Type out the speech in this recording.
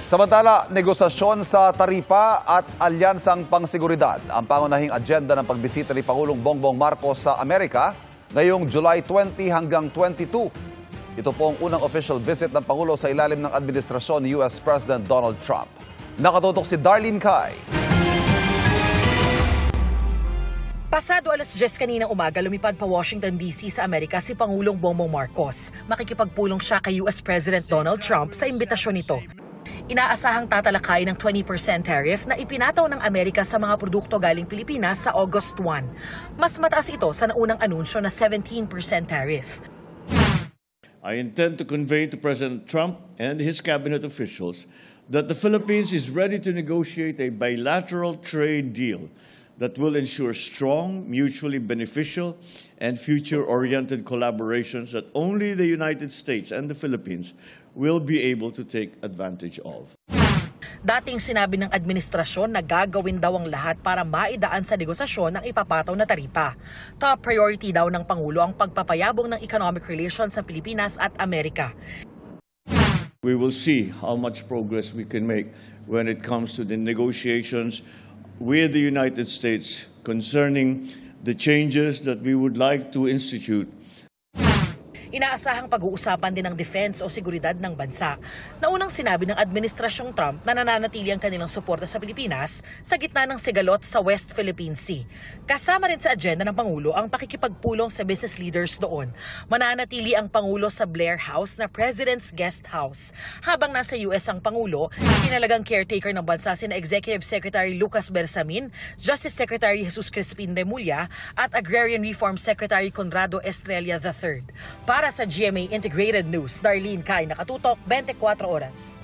Samantala, negosasyon sa taripa at alyansang pangseguridad ang pangunahing agenda ng pagbisita ni Pangulong Bongbong Marcos sa Amerika ngayong July 20 hanggang 22. Ito po ang unang official visit ng Pangulo sa ilalim ng administrasyon ni US President Donald Trump. Nakatutok si Darlene Cai. Pasado alas 10 kaninang umaga, lumipad pa Washington DC sa Amerika si Pangulong Bongbong Marcos. Makikipagpulong siya kay US President Donald Trump sa imbitasyon nito. Inaasahang tatalakay ng 20% tariff na ipinataw ng Amerika sa mga produkto galing Pilipinas sa August 1. Mas mataas ito sa naunang anunsyo na 17% tariff. I intend to convey to President Trump and his cabinet officials that the Philippines is ready to negotiate a bilateral trade deal that will ensure strong, mutually beneficial, and future-oriented collaborations that only the United States and the Philippines will be able to take advantage of. Dating sinabi ng administrasyon na gagawin daw ang lahat para maidaan sa negosasyon ang ipapataw na taripa. Top priority daw ng Pangulo ang pagpapayabong ng economic relations sa Pilipinas at Amerika. We will see how much progress we can make when it comes to the negotiations with the United States concerning the changes that we would like to institute. Inaasahang pag-uusapan din ng defense o seguridad ng bansa. Naunang sinabi ng Administrasyong Trump na nananatili ang kanilang suporta sa Pilipinas sa gitna ng sigalot sa West Philippine Sea. Kasama rin sa agenda ng Pangulo ang pakikipagpulong sa business leaders doon. Mananatili ang Pangulo sa Blair House na President's Guest House. Habang nasa US ang Pangulo, tinalagang caretaker ng bansa sina Executive Secretary Lucas Bersamin, Justice Secretary Jesus Crispin Remulla at Agrarian Reform Secretary Conrado Estrella III. Para sa GMA Integrated News, Darlene Cai, nakatutok 24 oras.